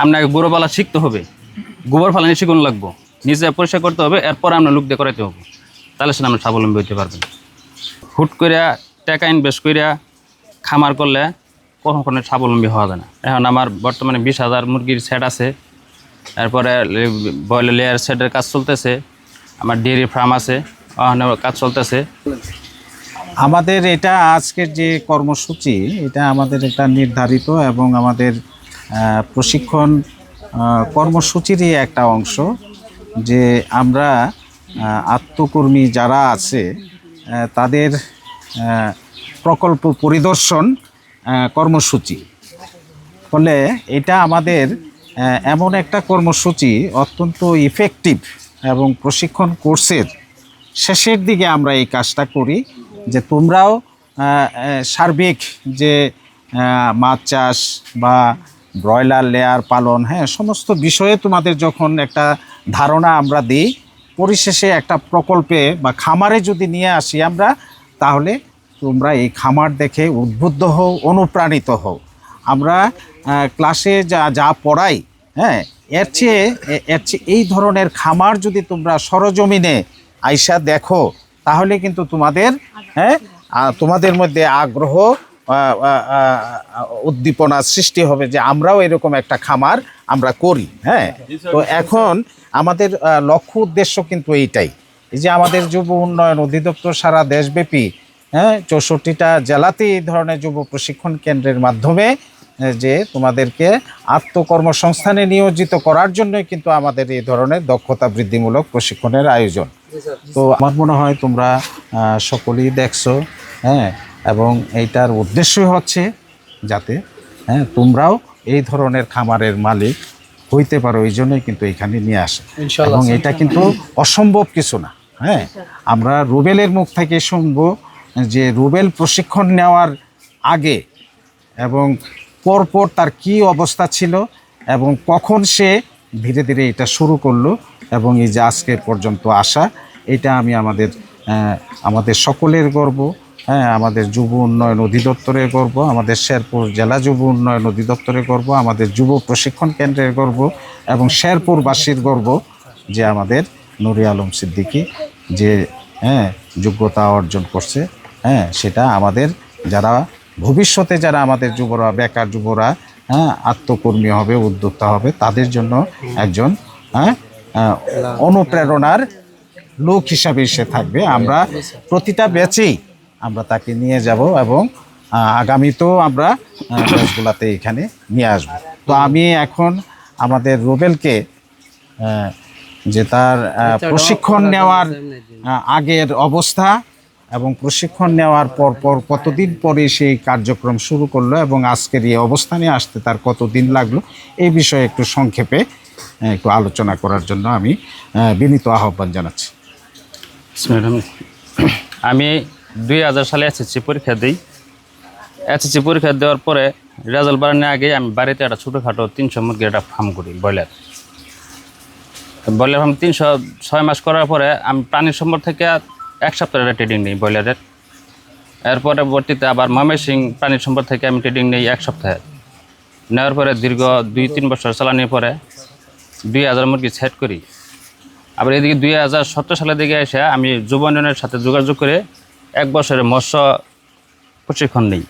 আপনাকে গোবর পালা শিখতে হবে, গোবর ফালানি শিখুন লাগবো, নিজে পরিষ্কার করতে হবে, এরপর আপনার লোক দিয়ে করাইতে হবে, তাহলে সেটা আমরা স্বাবলম্বী হতে পারবেন। হুট করিয়া টাকা ইনভেস্ট করিয়া খামার করলে কখনো স্বাবলম্বী হওয়া যায় না। এখন আমার বর্তমানে 20,000 মুরগির সেট আছে, এরপরে ব্রয়লার লেয়ার সেটের কাজ চলতেছে, আমার ডেয়ারি ফার্ম আছে, কাজ চলতেছে। আমাদের এটা আজকের যে কর্মসূচি, এটা আমাদের একটা নির্ধারিত এবং আমাদের প্রশিক্ষণ কর্মসূচিরই একটা অংশ, যে আমরা আত্মকর্মী যারা আছে তাদের প্রকল্প পরিদর্শন কর্মসূচি। ফলে এটা আমাদের এমন একটা কর্মসূচি অত্যন্ত ইফেক্টিভ, এবং প্রশিক্ষণ কোর্সের শেষের দিকে আমরা এই কাজটা করি, যে তোমরাও সার্বিক যে মাছ চাষ বা ব্রয়লার লেয়ার পালন, সমস্ত বিষয়ে তোমাদের যখন একটা ধারণা আমরা দিই, পরিশেষে একটা প্রকল্পে বা খামারে যদি নিয়ে আসি আমরা, তাহলে তোমরা এই খামার দেখে উদ্বুদ্ধ হও, অনুপ্রাণিত হও। আমরা ক্লাসে যা পড়াই, এর চেয়ে এই ধরনের খামার যদি তোমরা সরজমিনে আইসা দেখো, তাহলে কিন্তু তোমাদের মধ্যে আগ্রহ, উদ্দীপনা সৃষ্টি হবে যে আমরাও এরকম একটা খামার আমরা করি। তো এখন আমাদের লক্ষ্য উদ্দেশ্য কিন্তু এইটাই, এই যে আমাদের যুব উন্নয়ন অধিদপ্তর সারা দেশব্যাপী 64টা জেলাতে এই ধরনের যুব প্রশিক্ষণ কেন্দ্রের মাধ্যমে যে তোমাদেরকে আত্মকর্মসংস্থানে নিয়োজিত করার জন্যই কিন্তু আমাদের এই ধরনের দক্ষতা বৃদ্ধিমূলক প্রশিক্ষণের আয়োজন। তো আমার মনে হয় তোমরা সকলেই দেখছো, এবং এইটার উদ্দেশ্যই হচ্ছে যাতে তোমরাও এই ধরনের খামারের মালিক হইতে পারো, এই জন্যই কিন্তু এখানে নিয়ে আসে। এবং এটা কিন্তু অসম্ভব কিছু না। আমরা রুবেলের মুখ থেকে শুনবো যে রুবেল প্রশিক্ষণ নেওয়ার আগে এবং পরপর তার কি অবস্থা ছিল, এবং কখন সে ধীরে ধীরে এটা শুরু করলো, এবং এই যে আজকের পর্যন্ত আসা, এটা আমি আমাদের সকলের গর্ব, আমাদের যুব উন্নয়ন অধিদপ্তরের গর্ব, আমাদের শেরপুর জেলা যুব উন্নয়ন অধিদপ্তরের গর্ব, আমাদের যুব প্রশিক্ষণ কেন্দ্রের গর্ব, এবং শেরপুরবাসীর গর্ব যে আমাদের নুরে আলম সিদ্দিকী যে যোগ্যতা অর্জন করছে। সেটা আমাদের যারা ভবিষ্যতে যারা আমাদের যুবরা, বেকার যুবরা আত্মকর্মী হবে, উদ্যোক্তা হবে, তাদের জন্য একজন অনুপ্রেরণার লোক হিসাবে সে থাকবে। আমরা প্রতিটা ব্যাচেই আমরা তাকে নিয়ে যাব, এবং আগামীতেও আমরা ব্যাচগুলাতে এখানে নিয়ে আসব। তো আমি এখন আমাদের রুবেলকে যে তার প্রশিক্ষণ নেওয়ার আগের অবস্থা এবং প্রশিক্ষণ নেওয়ার পর কতদিন পরে সেই কার্যক্রম শুরু করলো, এবং আজকের এই অবস্থানে আসতে তার কতদিন লাগলো, এই বিষয়ে একটু সংক্ষেপে একটু আলোচনা করার জন্য আমি বিনীত আহ্বান জানাচ্ছি। আমি 2000 সালে এসএসসি পরীক্ষা দিই। এসএসসি পরীক্ষা দেওয়ার পরে রেজাল্ট বাড়ানোর আগে আমি বাড়িতে একটা ছোটোখাটো 300 মুরগির একটা ফার্ম করি, ব্রয়লার ফার্ম। 306 মাস করার পরে আমি প্রাণী সম্পদ থেকে 1 সপ্তাহের ট্রেডিং নিই ব্রয়লারের। এর পরবর্তীতে আবার ময়মনসিংহ প্রাণী সম্পদ থেকে আমি ট্রেডিং নিই 1 সপ্তাহে। নেওয়ার পরে দীর্ঘ 2-3 বছর চালানোর পরে 2000 মুরগি সেট করি। আবার এদিকে 2017 সালের দিকে এসে আমি যুব উন্নয়নের সাথে যোগাযোগ করে 1 বছরের মৎস্য প্রশিক্ষণ নিই।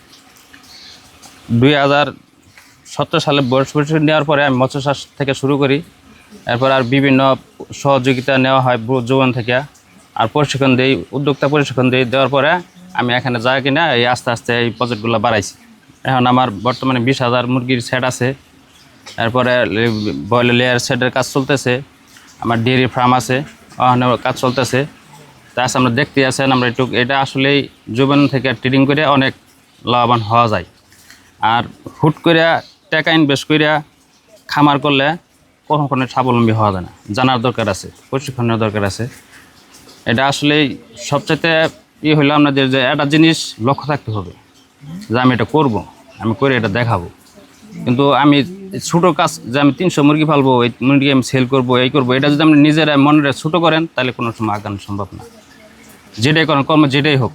2017 সালে প্রশিক্ষণ নেওয়ার পরে আমি মৎস্য চাষ থেকে শুরু করি। এরপর আর বিভিন্ন সহযোগিতা নেওয়া হয় যুবন থেকে, আর প্রশিক্ষণ দিই, উদ্যোক্তা প্রশিক্ষণ দিই। দেওয়ার পরে আমি এখানে যাই কিনা এই আস্তে আস্তে এই প্রজেক্টগুলো বাড়াইছি। এখন আমার বর্তমানে 20,000 মুরগির সেট আছে, এরপরে ব্রয়লার লেয়ার সেটের কাজ চলতেছে, আমার ডেয়ারি ফার্ম আছে, কাজ চলতেছে। তা আমরা দেখতে আছেন, আমরা একটু এটা আসলেই যুবন থেকে ট্রেডিং করে অনেক লাভবান হওয়া যায়। আর হুট করে টাকা ইনভেস্ট করে খামার করলে কখনো স্বাবলম্বী হওয়া যায় না। জানার দরকার আছে, প্রশিক্ষণের দরকার আছে। এটা আসলেই সবচেয়ে হইলো আপনাদের যে একটা জিনিস লক্ষ্য থাকতে হবে যে আমি এটা করব, আমি করে এটা দেখাবো। কিন্তু আমি ছোটো কাজ যে আমি 300 মুরগি পালবো, এই মুরগি আমি সেল করবো, এই করবো, এটা যদি আপনি নিজেরা মনে ছোটো করেন, তাহলে কোনো সময় আগানো সম্ভব না। যেটাই করেন, কর্ম যেটাই হোক,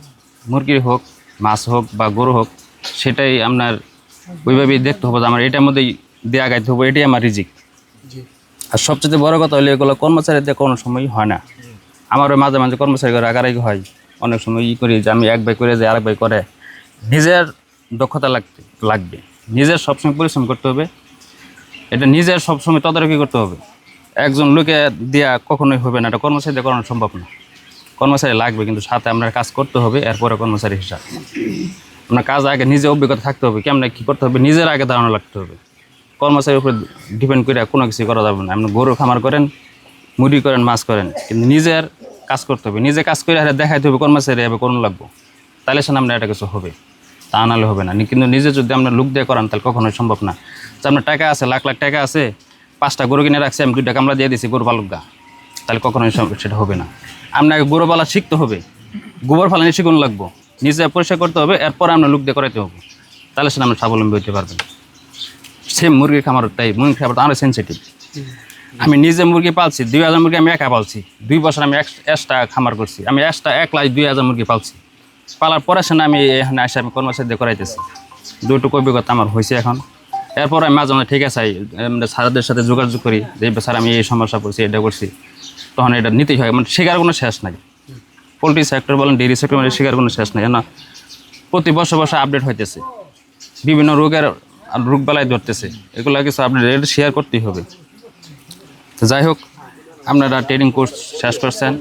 মুরগি হোক, মাছ হোক বা গরু হোক, সেটাই আপনার ওইভাবেই দেখতে হবে যে আমার এটার মধ্যেই দিয়ে আগাইতে হবে, এটাই আমার রিজিক। আর সবচেয়ে বড় কথা হলো এগুলো কর্মচারীদের কোনো সময় হয় না। আমারও মাঝে মাঝে কর্মচারী রাগারাগি হয়, অনেক সময় করি যে আমি এক ভাই করে যে আরেক ভাই করে। নিজের দক্ষতা লাগবে, নিজের সবসময় পরিশ্রম করতে হবে, এটা নিজের সবসময় তদারকি করতে হবে। একজন লোকে দিয়া কখনোই হবে না, এটা কর্মচারীদের করানো সম্ভব না। কর্মচারী লাগবে, কিন্তু সাথে আপনার কাজ করতে হবে, এরপরে কর্মচারী হিসাব। আপনার কাজ আগে নিজে অভিজ্ঞতা থাকতে হবে, কেমন কী করতে হবে নিজের আগে ধারণা লাগতে হবে। কর্মচারীর উপরে ডিপেন্ড করে কোনো কিছু করা যাবে না। আপনি গরু খামার করেন, মুরগি করেন, মাছ করেন, কিন্তু নিজের কাজ করতে হবে, নিজে কাজ করে দেখাইতে হবে কর্মচারী এভাবে করুন লাগবো, তাহলে সে আপনার এটা কিছু হবে, তা নাহলে হবে না। কিন্তু নিজে যদি আপনার লোক দিয়ে করান তাহলে কখনোই সম্ভব না। যে আপনার টাকা আছে, লাখ লাখ টাকা আছে, 5টা গরু কিনে রাখছি, আমি 2টা কামলা দিয়ে দিয়েছি গরু পালক গা, তাহলে কখনোই সেটা হবে না। আপনাকে গরু পালা শিখতে হবে, গোবর ফালানি শিখুন লাগবো, নিজে পরিষ্কার করতে হবে, এরপর আপনার লোক দিয়ে করাইতে হবে, তাহলে সেটা আমরা স্বাবলম্বী হতে পারবেন। সেম মুরগির খামার, তাই মুরগির খাবার তো আরও সেন্সিটিভ। আমি নিজে মুরগি পালছি, 2000 মুরগি আমি একা পালছি, 2 বছর আমি এক্সট্রা খামার করছি, আমি এক্সট্রা 1,02,000 মুরগি পালছি। পালার পরে সে আমি এখানে আসে আমি কর্মচারীদের করাইতেছি, দুটুকু অভিজ্ঞতা আমার হয়েছে এখন। এরপর আমি মাঝে মাঝে ঠিক আছে স্যারদের সাথে যোগাযোগ করি যে স্যার আমি এই সমস্যা করছি, এটা করছি, তখন এটা নিতেই হয়। মানে শেখার কোনো শেষ নাই। পোলট্রি সেক্টর বলেন, ডেইরি সেক্টর, মানে শেখার কোনো শেষ নাই না। প্রতি বছর আপডেট হইতেছে, বিভিন্ন রোগবালাই ধরতেছে, এগুলো কিছু আপডেট শেয়ার করতেই হবে। তো যাই হোক, আপনারা ট্রেনিং কোর্স শেষ করছেন,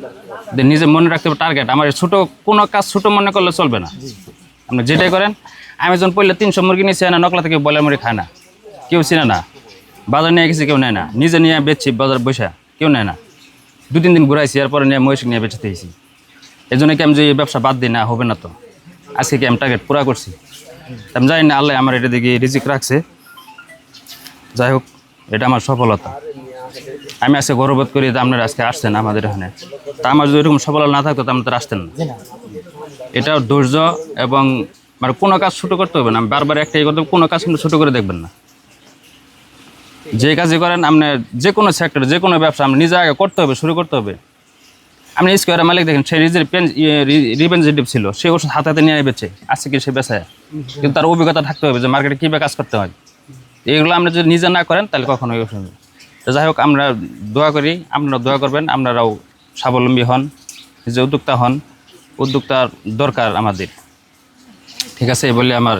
নিজে মনে রাখতে হবে টার্গেট। আমার ছোটো কোনো কাজ ছোটো মনে করলে চলবে না। আপনি যেটাই করেন, আমি যখন পড়লে 300 মুরগি নিয়েছি না, নকলা থেকে ব্রয়লার মুরগি খায় না, কেউ চিনে না। বাজার নিয়ে গেছি, কেউ নেয় না। নিজে নিয়ে বেচছি বাজার বসে, কেউ নেয় না। 2-3 দিন ঘুরাইছি, এরপরে নিয়ে মহিষ নিয়ে বেঁচে দিয়েছি। এই জন্য কি আমি যে এই ব্যবসা বাদ দিই না, হবে না তো। আজকে কি আমি টার্গেট পুরা করছি, আমি জানি না আল্লাহ আমার এটা দিকে রিজিক রাখছে। যাই হোক, এটা আমার সফলতা। আমি আজকে গৌরবোধ করি যে আপনারা আজকে আসছেন আমাদের এখানে। তা আমার যদি এরকম সফলতা না থাকতো, তা আপনারা আসতেন না। এটা ধৈর্য এবং মানে কোনো কাজ ছোটো করতে হবে না। আমি বারবার একটাই করতে হবে, কোনো কাজ কিন্তু ছোটো করে দেখবেন না। যে কাজই করেন আপনি, যে কোনো সেক্টরে, যে কোনো ব্যবসা আপনি নিজে আগে করতে হবে, শুরু করতে হবে। আপনি স্কোয়ারের মালিক দেখেন, সে নিজের রিপ্রেজেন্টেটিভ ছিল, সে ওষুধ হাতে হাতে নিয়ে বেচে, আজকে কি সে বেচায়, কিন্তু তার অভিজ্ঞতা থাকতে হবে যে মার্কেটে কীভাবে কাজ করতে হয়। এইগুলো আপনি যদি নিজে না করেন তাহলে কখনোই অসুবিধা। তো যাই হোক, আমরা দোয়া করি, আপনারা দোয়া করবেন, আপনারাও স্বাবলম্বী হন, নিজে উদ্যোক্তা হন। উদ্যোক্তার দরকার আমাদের, ঠিক আছে, এই বলে আমার